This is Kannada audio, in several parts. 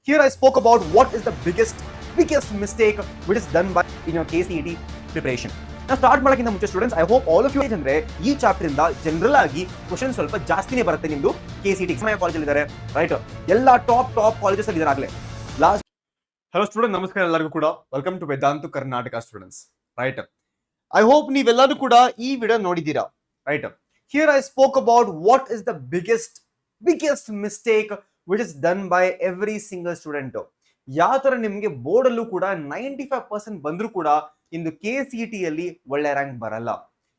Here I spoke about what is the biggest mistake which is done by in your KCET preparation. ನಾವು ಸ್ಟಾರ್ಟ್ ಮಾಡೋಕ್ಕಿಂತ ಮುಂಚೆ students, I hope all of you ಅಂದ್ರೆ ಈ ಚಾಪ್ಟರ್ ಇಂದ ಜನರಲ್ ಆಗಿ ಕ್ವಶನ್ ಸ್ವಲ್ಪ ಜಾಸ್ತಿನೇ ಬರುತ್ತೆ ನಿಮ್ದು KCET ಕಾಲೇಜಲ್ಲಿ ಇದ್ದಾರೆ, ರೈಟ್? ಎಲ್ಲ ಟಾಪ್ ಕಾಲೇಜಸ್ ಅಲ್ಲಿ ಇದಾಗಲೇ ಲಾಸ್ಟ್. ಹಲೋ ಸ್ಟೂಡೆಂಟ್, ನಮಸ್ಕಾರ ಎಲ್ಲರಿಗೂ ಕೂಡ. Welcome to Vedantu Karnataka students, right? I hope ನೀವೆಲ್ಲರೂ ಕೂಡ ಈ ವಿಡಿಯೋ ನೋಡಿದ್ದೀರಾ, right? Here I spoke about what is the biggest mistake which is done by every single student. ಯಾವ ತರ ನಿಮ್ಗೆ ಬೋರ್ಡ್ ಅಲ್ಲೂ ಕೂಡ 95% ಬಂದ್ರು ಕೂಡ ಇಂದು KCET ಅಲ್ಲಿ ಒಳ್ಳೆ ರ್ಯಾಂಕ್ ಬರಲ್ಲ.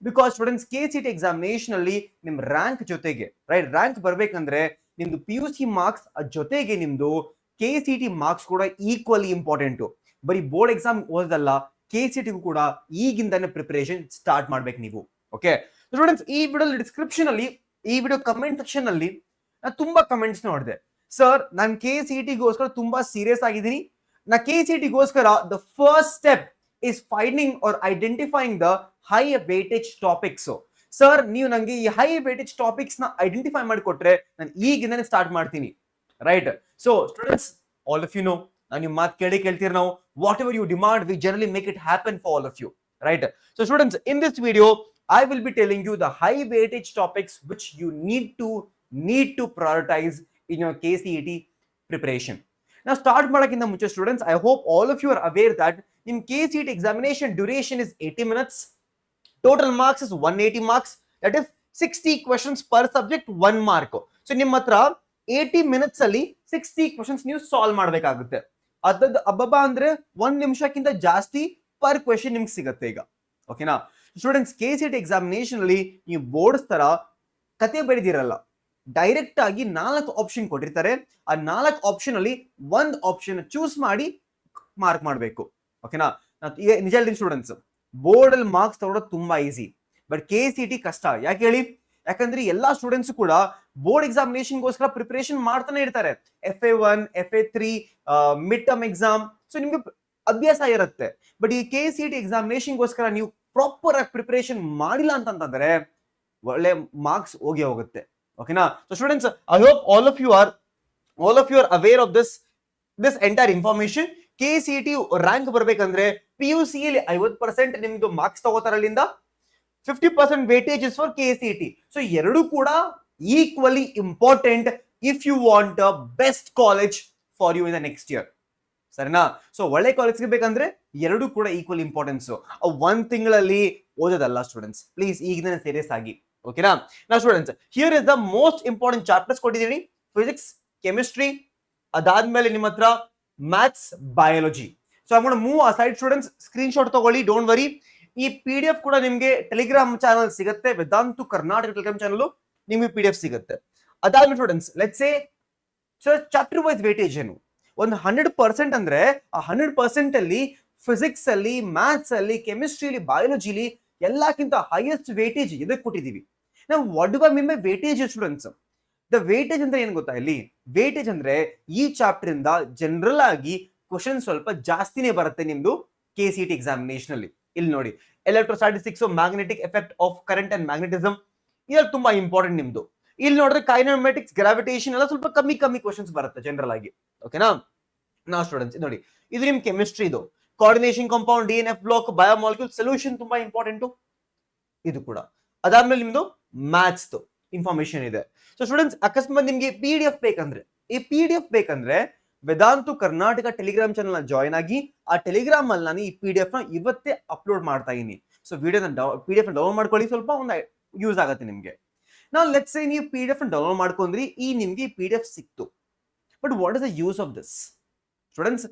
ಬಿಕಾಸ್ ಸ್ಟೂಡೆಂಟ್ಸ್, KCET ಎಕ್ಸಾಮಿನೇಷನ್ ಅಲ್ಲಿ ನಿಮ್ ರ್ಯಾಂಕ್ ಜೊತೆಗೆ, ರೈಟ್, ರ್ಯಾಂಕ್ ಬರ್ಬೇಕಂದ್ರೆ ನಿಮ್ದು PUC ಮಾರ್ಕ್ಸ್ ಜೊತೆಗೆ ನಿಮ್ದು KCET ಮಾರ್ಕ್ಸ್ ಕೂಡ ಈಕ್ವಲಿ ಇಂಪಾರ್ಟೆಂಟ್. ಬರೀ ಬೋರ್ಡ್ ಎಕ್ಸಾಮ್ ಓದಲ್ಲ, KCET ಕೂಡ ಈಗಿಂದಾನೆ ಪ್ರಿಪರೇಷನ್ ಸ್ಟಾರ್ಟ್ ಮಾಡ್ಬೇಕು ನೀವು. ಓಕೆ ಸ್ಟೂಡೆಂಟ್ಸ್, ಈ ವಿಡಿಯೋ ಡಿಸ್ಕ್ರಿಪ್ಷನ್ ಅಲ್ಲಿ, ಈ ವಿಡಿಯೋ ಕಮೆಂಟ್ ಸೆಕ್ಷನ್ ಅಲ್ಲಿ ನಾನು ತುಂಬಾ ಕಮೆಂಟ್ಸ್ ನೋಡಿದೆ. ಸರ್, ನಾನು KCET ಗೋಸ್ಕರ ತುಂಬಾ ಸೀರಿಯಸ್ ಆಗಿದ್ದೀನಿ. ನಾ KCET ಗೋಸ್ಕರ the first step is finding or identifying the high weightage topics. Sir, ನೀವು ನಂಗೆ ಈ ಹೈ ವೇಟೇಜ್ ಟಾಪಿಕ್ಸ್ ನ ಐಡೆಂಟಿಫೈ ಮಾಡಿಕೊಟ್ರೆ ನಾನು ಈಗಿಂದಾನೆ ಸ್ಟಾರ್ಟ್ ಮಾಡ್ತೀನಿ, right? So students, all of you know, ನಾನು ನಿಮ್ಮ ಮಾತು ಕೇಳ್ತೀರಿ. ನಾವು whatever you demand, we generally make it happen for all of you, right? So students, in this video I will be telling you the high weightage topics which you need to prioritize in your KCET preparation. Now start ಮಾಡೋಕ್ಕಿಂತ ಮುಂಚೆ students, I hope all of you are aware that in KCET examination duration is 80 minutes. Total marks is 180 marks. That is 60 questions per subject, 1 mark. So ನಿಮ್ಮ ಹತ್ರ 80 minutes ಅಲ್ಲಿ 60 questions ನೀವು ಸಾಲ್ವ್ ಮಾಡಬೇಕಾಗುತ್ತೆ. ಅದದ್ದು ಅಬ್ಬಬ್ಬಾ ಅಂದ್ರೆ 1 ನಿಮಿಷಕ್ಕಿಂತ ಜಾಸ್ತಿ ಪರ್ ಕ್ವೆಶ್ಚನ್ ನಿಮ್ಗೆ ಸಿಗುತ್ತೆ ಈಗ. ಓಕೆನಾ ಸ್ಟೂಡೆಂಟ್ಸ್? KCET ಎಕ್ಸಾಮಿನೇಷನ್ ಅಲ್ಲಿ ನೀವು ಬೋರ್ಡ್ಸ್ ತರ ಕತೆ ಬರೆದಿರಲ್ಲ, ಡೈರೆಕ್ಟ್ ಆಗಿ 4 ಆಪ್ಷನ್ ಕೊಟ್ಟಿರ್ತಾರೆ. ಆ 4 ಆಪ್ಷನ್ ಅಲ್ಲಿ 1 ಆಪ್ಷನ್ ಚೂಸ್ ಮಾಡಿ ಮಾರ್ಕ್ ಮಾಡಬೇಕು. ಓಕೆನಾ? ಈಗ ನಿಜ ಹೇಳ್ತೀನಿ ಸ್ಟೂಡೆಂಟ್ಸ್, ಬೋರ್ಡ್ ಅಲ್ಲಿ ಮಾರ್ಕ್ಸ್ ತಗೊಳ್ಳೋದು ತುಂಬಾ ಈಸಿ, ಬಟ್ KCET ಕಷ್ಟ. ಯಾಕೆ ಹೇಳಿ? ಯಾಕಂದ್ರೆ ಎಲ್ಲಾ ಸ್ಟೂಡೆಂಟ್ಸ್ ಕೂಡ ಬೋರ್ಡ್ ಎಕ್ಸಾಮಿನೇಷನ್ ಗೋಸ್ಕರ ಪ್ರಿಪರೇಷನ್ ಮಾಡ್ತಾನೆ ಇರ್ತಾರೆ. FA1, FA3, mid term exam. So ನಿಮ್ಗೆ ಅಭ್ಯಾಸ ಇರುತ್ತೆ. ಬಟ್ ಈ KCET ಎಕ್ಸಾಮಿನೇಷನ್ ಗೋಸ್ಕರ ನೀವು ಪ್ರಾಪರ್ ಆಗಿ ಪ್ರಿಪರೇಷನ್ ಮಾಡಿಲ್ಲ ಅಂತಂದ್ರೆ ಒಳ್ಳೆ ಮಾರ್ಕ್ಸ್ ಹೋಗುತ್ತೆ. ಓಕೆನಾ? So students, I hope all of you are aware of this entire information. KCET rank ಬರ್ಬೇಕಂದ್ರೆ PUC ಅಲ್ಲಿ 50% ನಿಮ್ದು ಮಾರ್ಕ್ಸ್ ತಗೋತಾರೆ, ಅಲ್ಲಿಂದ 50% weightage is for KCET. So ಎರಡು ಕೂಡ equally important if you want a best college for you in the next year. ಸರಿನಾ? ಸೊ ಒಳ್ಳೆ ಕಾಲೇಜ್ಗೆ ಬೇಕಂದ್ರೆ ಎರಡು ಕೂಡ ಈಕ್ವಲ್ ಇಂಪಾರ್ಟೆನ್ಸ್. 1 ತಿಂಗಳಲ್ಲಿ ಓದೋದಲ್ಲ ಸ್ಟೂಡೆಂಟ್ಸ್, ಪ್ಲೀಸ್ ಈಗಿನ ಸೀರಿಯಸ್ ಆಗಿ. ಓಕೆನಾ? ನಾ students, here is the most important chapters ಕೊಟ್ಟಿದ್ದೀನಿ: ಫಿಸಿಕ್ಸ್, ಕೆಮಿಸ್ಟ್ರಿ, ಅದಾದ್ಮೇಲೆ ನಿಮ್ಮ ಹತ್ರ maths, biology. So I gonna move aside students. Screen shot ತಗೊಳ್ಳಿ, ಡೋಂಟ್ ವರಿ. ಈ PDF ಕೂಡ ನಿಮ್ಗೆ ಟೆಲಿಗ್ರಾಮ್ ಚಾನಲ್ ಸಿಗುತ್ತೆ, ವೇದಾಂತು ಕರ್ನಾಟಕ ಟೆಲಿಗ್ರಾಮ್ ಚಾನಲ್, ನಿಮ್ಗೆ PDF ಸಿಗುತ್ತೆ. ಅದಾದ್ಮೇಲೆ students, let's say chapter wise weightage ಏನು? ಒಂದು 100% ಅಂದ್ರೆ ಆ 100% ಅಲ್ಲಿ ಫಿಸಿಕ್ಸ್ ಅಲ್ಲಿ, ಮ್ಯಾಥ್ಸ್ ಅಲ್ಲಿ, ಕೆಮಿಸ್ಟ್ರಿಲಿ, ಬಯಾಲಜಿಲಿ ಎಲ್ಲಕ್ಕಿಂತ ಹೈಯೆಸ್ಟ್ ವೇಟೇಜ್ ಇದಕ್ಕೆ ಕೊಟ್ಟಿದೀವಿ ನಾವು. What do I mean by weightage students? The weightage ಅಂದ್ರೆ ಏನ್ ಗೊತ್ತಾ? ಇಲ್ಲಿ ವೇಟೇಜ್ ಅಂದ್ರೆ ಈ ಚಾಪ್ಟರ್ ಇಂದ ಜನರಲ್ ಆಗಿ ಕ್ವಶನ್ ಸ್ವಲ್ಪ ಜಾಸ್ತಿನೇ ಬರುತ್ತೆ ನಿಮ್ದು KCET ಎಕ್ಸಾಮಿನೇಷನ್ ಅಲ್ಲಿ. ಇಲ್ಲಿ ನೋಡಿ, electrostatistics, magnetic effect of current and magnetism, ಇದ್ರಲ್ಲಿ ತುಂಬಾ ಇಂಪಾರ್ಟೆಂಟ್ ನಿಮ್ದು. ಇಲ್ಲಿ ನೋಡಿದ್ರೆ ಕೈನೆಮ್ಯಾಟಿಕ್ಸ್, ಗ್ರಾವಿಟೇಷನ್ ಎಲ್ಲ ಸ್ವಲ್ಪ ಕಮ್ಮಿ ಕ್ವಶನ್ಸ್ ಬರುತ್ತೆ ಜನರಲ್ ಆಗಿ. ಓಕೆನಾ? ನಾ ಸ್ಟೂಡೆಂಟ್ಸ್ ನೋಡಿ, ಇದು ನಿಮ್ ಕೆಮಿಸ್ಟ್ರಿ, ಇದು coordination compound, DNF block, biomolecule solution ತುಂಬಾ ಇಂಪಾರ್ಟೆಂಟ್ ಇದು ಕೂಡ. ಅದಾದ್ಮೇಲೆ ನಿಮ್ದು ಮ್ಯಾಥ್ಸ್ ಇನ್ಫಾರ್ಮೇಶನ್ ಇದೆ. ಸೊ ಸ್ಟೂಡೆಂಟ್ಸ್, ಅಕಸ್ಮಾತ್ ನಿಮ್ಗೆ PDF ಬೇಕಂದ್ರೆ Vedantu Karnataka Telegram channel join ಆಗಿ, ಆ ಟೆಲಿಗ್ರಾಮ್ ಅಲ್ಲಿ ನಾನು ಈ PDF ನ ಇವತ್ತೇ ಅಪ್ಲೋಡ್ ಮಾಡ್ತಾ ಇದೀನಿ. ಸೊ PDF ಡೌನ್ಲೋಡ್ ಮಾಡ್ಕೊಳ್ಳಿ, ಸ್ವಲ್ಪ ಒಂದು ಯೂಸ್ ಆಗುತ್ತೆ ನಿಮ್ಗೆ. ನಾವು ಲೆಟ್ಸ್ ಸೇ ನೀವು PDF ಡೌನ್ಲೋಡ್ ಮಾಡ್ಕೊಂಡ್ರಿ, ನಿಮ್ಗೆ PDF ಸಿಕ್ತು. But what is the use of this students?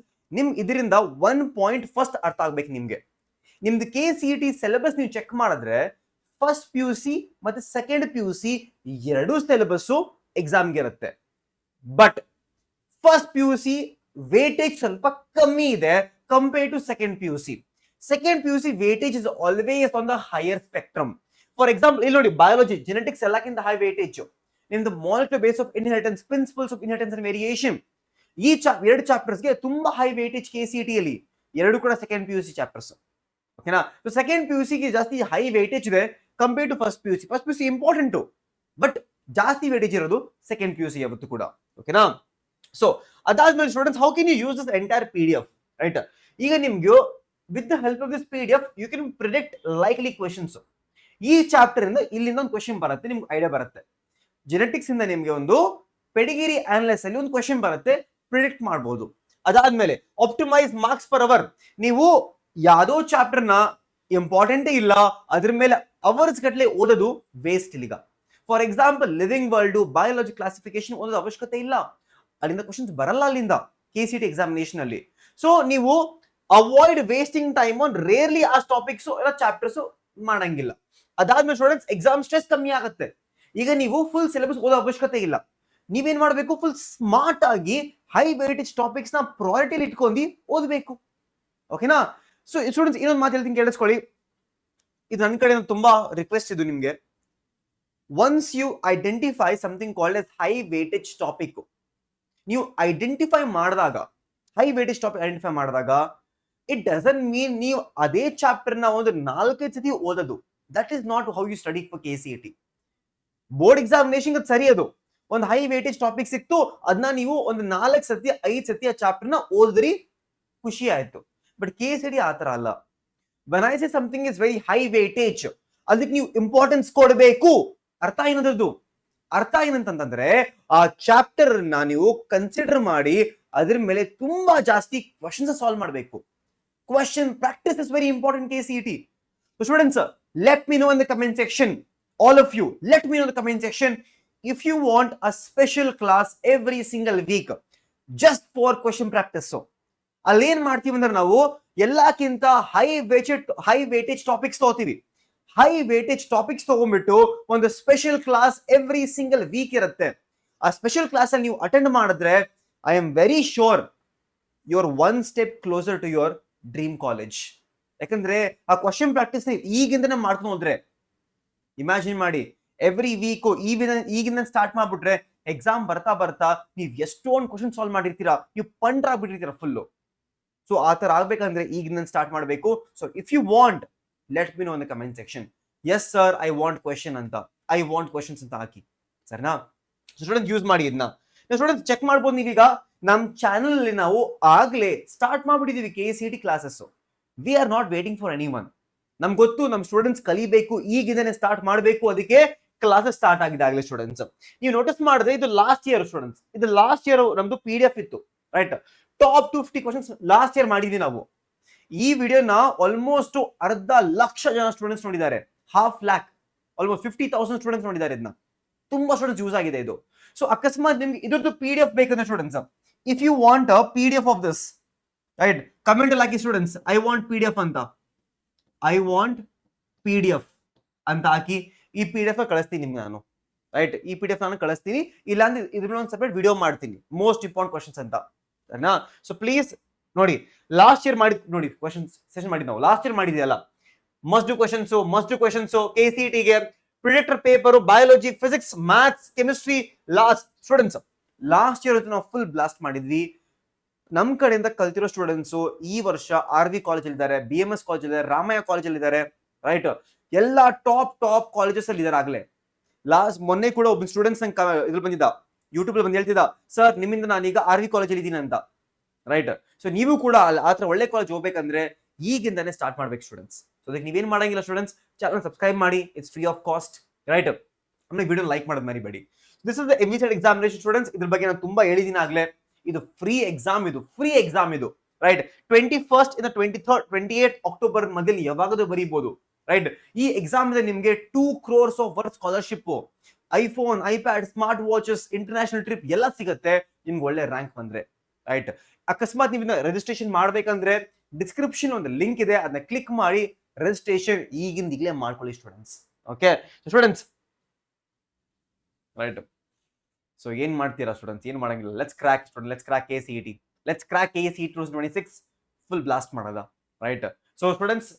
ಇದರಿಂದ 1 ಪಾಯಿಂಟ್ ಫಸ್ಟ್ ಅರ್ಥ ಆಗ್ಬೇಕು ನಿಮ್ಗೆ. ನಿಮ್ದು KCET ಸಿಲೆಬಸ್ ನೀವು ಚೆಕ್ ಮಾಡಿದ್ರೆ ಫಸ್ಟ್ PUC ಮತ್ತೆ ಸೆಕೆಂಡ್ PUC ಎರಡು ಸಿಲೆಬಸ್ ಎಕ್ಸಾಮ್ಗೆ ಇರುತ್ತೆ. ಬಟ್ ಫಸ್ಟ್ PUC ವೇಟೇಜ್ ಸ್ವಲ್ಪ ಕಮ್ಮಿ ಇದೆ compare to second PUC. Second PUC weightage is always on the higher spectrum. For example, ಇಲ್ಲಿ ನೋಡಿ, ಬಯಾಲಜಿ, ಜೆನೆಟಿಕ್ಸ್ ಎಲ್ಲಕ್ಕಿಂತ ಹೈ ವೇಟೇಜ್. ನಿಮ್ದು molecular base of inheritance, principles of inheritance and variation, ಈ ಎರಡು ಚಾಪ್ಟರ್ಸ್ಗೆ ತುಂಬಾ ಹೈ ವೇಟೇಜ್ KCET ಅಲ್ಲಿ. ಎರಡು ಕೂಡ ಸೆಕೆಂಡ್ PUC ಚಾಪ್ಟರ್ಸ್. ಓಕೆನಾ? ಸೊ ಸೆಕೆಂಡ್ PUC ಗೆ ಜಾಸ್ತಿ ಹೈ ವೇಟೇಜ್ ಇದೆ compare to first PUC. First PUC important, but ಜಾಸ್ತಿ ವೇಟೇಜ್ ಇರೋದು ಸೆಕೆಂಡ್ PUC ಯಾವತ್ತು ಕೂಡ. ಓಕೆನಾ? ಸೊ ಅದಾದ್ಮೇಲೆ students, how can you use this entire PDF, right? ಈಗ ನಿಮ್ಗೆ with the help of this PDF you can predict likely questions. ಈ ಚಾಪ್ಟರ್ ಇಂದ ಇಲ್ಲಿಂದ ಒಂದು ಕ್ವೆಶನ್ ಬರುತ್ತೆ, ನಿಮ್ಗೆ ಐಡಿಯಾ ಬರುತ್ತೆ. ಜೆನೆಟಿಕ್ಸ್ ಇಂದ ನಿಮ್ಗೆ ಒಂದು ಪೆಡಿಗಿರಿ ಅನಾಲಿಸಿಸ್ ಅಲ್ಲಿ ಒಂದು ಕ್ವೆಶನ್ ಬರುತ್ತೆ, ಪ್ರಿಡಿಕ್ಟ್ ಮಾಡಬಹುದು. ಅದಾದ್ಮೇಲೆ ಆಪ್ಟಿಮೈಸ್ ಮಾರ್ಕ್ಸ್ ಪರ್ ಅವರ್. ನೀವು ಯಾವ್ದೋ ಚಾಪ್ಟರ್ ನ ಇಂಪಾರ್ಟೆಂಟೇ ಇಲ್ಲ, ಅದ್ರ ಮೇಲೆ ಅವರ್ಸ್ ಗಟ್ಟಲೆ ಓದೋದು ವೇಸ್ಟ್ ಇಲ್ಲಿಗ. For example living world, biology classification ಓದೋದು ಅವಶ್ಯಕತೆ ಇಲ್ಲ, ಅಲ್ಲಿಂದ ಕ್ವಶನ್ಸ್ ಬರಲ್ಲ ಅಲ್ಲಿಂದ KCT ಎಕ್ಸಾಮಿನೇಷನ್ ಅಲ್ಲಿ. ಸೊ ನೀವು avoid wasting time on rarely ಆ ಟಾಪಿಕ್ಸ್ ಎಲ್ಲ ಚಾಪ್ಟರ್ಸ್ ಮಾಡಂಗಿಲ್ಲ. ಅದಾದ್ಮೇಲೆ ಸ್ಟೂಡೆಂಟ್ಸ್, ಎಕ್ಸಾಮ್ ಸ್ಟ್ರೆಸ್ ಕಮ್ಮಿ ಆಗುತ್ತೆ. ಈಗ ನೀವು ಫುಲ್ ಸಿಲೆಬಸ್ ಓದೋ ಅವಶ್ಯಕತೆ ಇಲ್ಲ. ನೀವೇನ್ ಮಾಡಬೇಕು, ಫುಲ್ ಸ್ಮಾರ್ಟ್ ಆಗಿ ಹೈ ವೇಟೇಜ್ ಟಾಪಿಕ್ಸ್ ನ ಪ್ರಯಾರಿಟಿಲಿ ಇಟ್ಕೊಂಡು ಓದಬೇಕು. ಓಕೆನಾ? ಸೊ ಸ್ಟೂಡೆಂಟ್ಸ್, ಇನ್ನೊಂದು ಮಾತು ಹೇಳ್ತೀನಿ, ಕೇಳಿಸ್ಕೊಳ್ಳಿ. ಇದು ನನ್ನ ಕಡೆ ತುಂಬಾ ರಿಕ್ವೆಸ್ಟ್ ಇದು ನಿಮ್ಗೆ. Once you identify something called as high weightage topic, ನೀವು ಐಡೆಂಟಿಫೈ ಮಾಡಿದಾಗ, ಹೈ ವೇಟೇಜ್ ಟಾಪಿಕ್ ಐಡೆಂಟಿಫೈ ಮಾಡಿದಾಗ, ಇಟ್ ಡಸಂಟ್ ಮೀನ್ ನೀವು ಅದೇ ಚಾಪ್ಟರ್ ನ ಒಂದು 4-5 ಸತಿ ಓದೋದು. That is not how you study for KCT. Board examination ಅದು ಸರಿ, ಅದು ಒಂದು ಹೈ ವೇಟೇಜ್ ಟಾಪಿಕ್ ಸಿಕ್ತು, ಅದನ್ನ ನೀವು ಒಂದು 4 ಸತಿ 5 ಸತಿ ಆ ಚಾಪ್ಟರ್ ನ ಓದಿದ್ರಿ, ಖುಷಿ ಆಯ್ತು. ಬಟ್ KCT ಆತರ ಅಲ್ಲ. When I say something is very high weightage, ಅದಕ್ಕೆ ನೀವು ಇಂಪಾರ್ಟೆನ್ಸ್ ಕೊಡಬೇಕು. ಅರ್ಥ ಏನದು? ಅರ್ಥ ಏನಂತಂದ್ರೆ, ಆ ಚಾಪ್ಟರ್ ನ ನೀವು ಕನ್ಸಿಡರ್ ಮಾಡಿ ಅದ್ರ ಮೇಲೆ ತುಂಬಾ ಜಾಸ್ತಿ ಕ್ವಶನ್ಸ್ ಸಾಲ್ವ್ ಮಾಡಬೇಕು. Question practice is very important KCT. So students, let me know in the comment section, all of you, let me know in the comment section if you want a special class every single week just for question practice. So ಅಲ್ಲಿ ಏನ್ ಮಾಡ್ತೀವಿ ಅಂದ್ರೆ, ನಾವು ಎಲ್ಲಕ್ಕಿಂತ ಹೈ ವೇಟೇಜ್ ಟಾಪಿಕ್ಸ್ ತಗೋತೀವಿ. ಹೈ ವೇಟೇಜ್ ಟಾಪಿಕ್ಸ್ ತಗೊಂಡ್ಬಿಟ್ಟು ಒಂದು special class every single week ಇರುತ್ತೆ. ಆ ಸ್ಪೆಷಲ್ ಕ್ಲಾಸ್ ಅಲ್ಲಿ ನೀವು ಅಟೆಂಡ್ ಮಾಡಿದ್ರೆ, I am very sure you are one step closer to your dream college. ಯಾಕಂದ್ರೆ ಆ ಕ್ವಶನ್ ಪ್ರಾಕ್ಟೀಸ್ ಈಗಿಂದನೇ ಮಾಡ್ಕೊಂಡು ಹೋದ್ರೆ, ಇಮ್ಯಾಜಿನ್ ಮಾಡಿ, ಎವ್ರಿ ವೀಕ್ ಈಗಿಂದ ಸ್ಟಾರ್ಟ್ ಮಾಡ್ಬಿಟ್ರೆ, ಎಕ್ಸಾಮ್ ಬರ್ತಾ ಬರ್ತಾ ನೀವು ಎಷ್ಟೊಂದು ಕ್ವಶನ್ ಸಾಲ್ವ್ ಮಾಡಿರ್ತೀರಾ, ನೀವು ಪಂಡ್ರ ಆಗ್ಬಿಟ್ಟಿರ್ತೀರಾ ಫುಲ್ಲು. ಸೊ ಆ ತರ ಆಗ್ಬೇಕಂದ್ರೆ ಈಗಿಂದ ಸ್ಟಾರ್ಟ್ ಮಾಡಬೇಕು. So if you want, let me know in the comment section. Yes sir, I want question ಅಂತ, ಐ ವಾಂಟ್ ಕ್ವೆಶನ್ಸ್ ಅಂತ ಹಾಕಿ, ಸರಿನಾ? ಸ್ಟೂಡೆಂಟ್ ಯೂಸ್ ಮಾಡಿ ಇದನ್ನ. ಸ್ಟೂಡೆಂಟ್ ಚೆಕ್ ಮಾಡ್ಬೋದು, ನೀವೀಗ ನಮ್ಮ ಚಾನಲ್ ಅಲ್ಲಿ ನಾವು ಆಗ್ಲೇ ಸ್ಟಾರ್ಟ್ ಮಾಡ್ಬಿಟ್ಟಿದೀವಿ KCT classes. We are not waiting for any one. ನಮ್ಗೆ ಗೊತ್ತು ನಮ್ಮ ಸ್ಟೂಡೆಂಟ್ಸ್ ಕಲಿಬೇಕು, ಈಗಿಂದನೇ ಸ್ಟಾರ್ಟ್ ಮಾಡಬೇಕು, ಅದಕ್ಕೆ ಕ್ಲಾಸಸ್ ಸ್ಟಾರ್ಟ್ ಆಗಿದೆ ಆಗ್ಲೇ ಸ್ಟೂಡೆಂಟ್ಸ್. ನೀವು ನೋಟಿಸ್ ಮಾಡಿದ್ರೆ, ಇದು ಲಾಸ್ಟ್ ಇಯರ್ ಸ್ಟೂಡೆಂಟ್ಸ್, ಇದು ಲಾಸ್ಟ್ ಇಯರ್ ನಮ್ದು PDF ಇತ್ತು, right? Top 250 questions last year ಮಾಡಿದ್ವಿ ನಾವು. ಈ ವಿಡಿಯೋನ ಆಲ್ಮೋಸ್ಟ್ 1,00,000 ಜನ ಸ್ಟೂಡೆಂಟ್ಸ್ ನೋಡಿದ್ದಾರೆ, 500,000, ಆಲ್ಮೋಸ್ಟ್ 50,000 ಸ್ಟೂಡೆಂಟ್ಸ್ ನೋಡಿದ್ದಾರೆ. ಇದನ್ನ ತುಂಬಾ ಸ್ಟೂಡೆಂಟ್ಸ್ ಯೂಸ್ ಆಗಿದೆ ಇದು. ಸೊ ಅಕಸ್ಮಾತ್ ನಿಮ್ಗೆ ಇದ್ರದ್ದು PDF ಬೇಕಂದ್ರೆ students, if you want a PDF of this, right, comment ಅಲ್ಲಿ ಹಾಕಿ ಸ್ಟೂಡೆಂಟ್ಸ್, ಐ ವಾಂಟ್ PDF ಅಂತ, ಐ ವಾಂಟ್ PDF ಅಂತ ಹಾಕಿ. ಈ PDF ಕಳಿಸ್ತೀನಿ ನಿಮ್ಗೆ ನಾನು, ರೈಟ್? ಈ PDF ನಾನು ಕಳಿಸ್ತೀನಿ, ಇಲ್ಲಾಂದ್ರೆ ಇದ್ರ ಮೇಲೆ ಒಂದು ಸಪರೇಟ್ ವಿಡಿಯೋ ಮಾಡ್ತೀನಿ, ಮೋಸ್ಟ್ ಇಂಪಾರ್ಟೆಂಟ್ ಕ್ವಶನ್ಸ್ ಅಂತ. ಸೊ ಪ್ಲೀಸ್ ನೋಡಿ, ಲಾಸ್ಟ್ ಇಯರ್ ಮಾಡಿ ನೋಡಿ, ಕ್ವಶನ್ಸ್ ಸೆಷನ್ ಮಾಡಿ ನಾವು ಲಾಸ್ಟ್ ಇಯರ್ ಮಾಡಿದೆಯಲ್ಲ, ಮಸ್ಟ್ ಡು ಕ್ವಶನ್ಸ್ KCTಗೆ predictor paper, biology, physics, maths, chemistry. Students last year ನಾವು ಫುಲ್ ಬ್ಲಾಸ್ಟ್ ಮಾಡಿದ್ವಿ. ನಮ್ ಕಡೆಯಿಂದ ಕಲ್ತಿರೋ ಸ್ಟೂಡೆಂಟ್ಸ್ ಈ ವರ್ಷ RV ಕಾಲೇಜ್ ಇದ್ದಾರೆ, BMS ಕಾಲೇಜ್ ಇದ್ದಾರೆ, ರಾಮಯ್ಯ ಕಾಲೇಜ್ ಅಲ್ಲಿ ಇದ್ದಾರೆ, ರೈಟ್? ಎಲ್ಲ ಟಾಪ್ ಕಾಲೇಜಸ್ ಅಲ್ಲಿ ಇದಾರೆ ಆಗ್ಲೇ. ಮೊನ್ನೆ ಕೂಡ ಒಬ್ಬ ಸ್ಟೂಡೆಂಟ್ಸ್ ಇದ್ರಲ್ಲಿ ಬಂದಿದ್ದ, ಯೂಟ್ಯೂಬ್ ಬಂದು ಹೇಳ್ತಿದ್ದ, ಸರ್ ನಿಮ್ಮಿಂದ ನಾನೀಗ RV ಕಾಲೇಜ್ ಅಲ್ಲಿ ಇದ್ದೀನಿ ಅಂತ, ರೈಟ್? ಸೊ ನೀವು ಕೂಡ ಆತರ ಒಳ್ಳೆ ಕಾಲೇಜ್ ಹೋಗ್ಬೇಕಂದ್ರೆ ಈಗಿಂದಾನೆ ಸ್ಟಾರ್ಟ್ ಮಾಡ್ಬೇಕು ಸ್ಟೂಡೆಂಟ್ಸ್. ಸೊ ಅದಕ್ಕೆ ನೀವೇನ್ ಮಾಡಂಗಿಲ್ಲ ಸ್ಟೂಡೆಂಟ್ಸ್, ಚಾನಲ್ ಸಬ್ಸ್ಕ್ರೈಬ್ ಮಾಡಿ, it's free of cost, right? ಆಮೇಲೆ ವಿಡಿಯೋ ಲೈಕ್ ಮಾಡೋದು ಮರಿಬೇಡಿ. This is the MVSET examination students. ಇದ್ರ ಬಗ್ಗೆ ನಾನು ತುಂಬಾ ಹೇಳಿದೀನಿ ಆಗ್ಲೇ. ಇದು ಫ್ರೀ ಎಕ್ಸಾಮ್ ಇದು, ರೈಟ್? 21st ಇಂದ 23rd 28th ಅಕ್ಟೋಬರ್ ಮಧ್ಯದಲ್ಲಿ ಯಾವಾಗಲೂ ಬರೀಬಹುದು, ರೈಟ್? ಈ ಎಕ್ಸಾಮ್ ಇದೆ ನಿಮ್ಗೆ 2 crores of worth scholarship, iPhone, iPad, smart watches, international trip ಎಲ್ಲ ಸಿಗುತ್ತೆ ನಿಮ್ಗೆ ಒಳ್ಳೆ ರ್ಯಾಂಕ್ ಬಂದ್ರೆ, ರೈಟ್? ಅಕಸ್ಮಾತ್ ನೀವು ರಿಜಿಸ್ಟ್ರೇಷನ್ ಮಾಡ್ಬೇಕಂದ್ರೆ ಡಿಸ್ಕ್ರಿಪ್ಷನ್ ಒಂದು ಲಿಂಕ್ ಇದೆ, ಅದನ್ನ ಕ್ಲಿಕ್ ಮಾಡಿ ರಿಜಿಸ್ಟ್ರೇಷನ್ ಈಗಿಂದೀಗಲೇ ಮಾಡ್ಕೊಳ್ಳಿ students. Okay students, right? So ಏನ್ ಮಾಡ್ತೀರಾ ಸ್ಟೂಡೆಂಟ್ಸ್? ಏನ್ ಮಾಡಂಗಿಲ್ಲ, let's crack KCT 2026 full blast ಮಾಡೋದ, ರೈಟ್? ಸೊ ಸ್ಟೂಡೆಂಟ್ಸ್,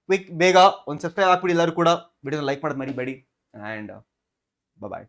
ಕ್ವಿಕ್ ಬೇಗ ಒಂದು ಸಬ್ಸ್ಕ್ರೈಬ್ ಹಾಕ್ಬಿಡಿ, ಎಲ್ಲರೂ ಕೂಡ ವಿಡಿಯೋನ ಲೈಕ್ ಮಾಡೋದು ಮರಿಬೇಡಿ, ಅಂಡ್ ಬಾಯ್.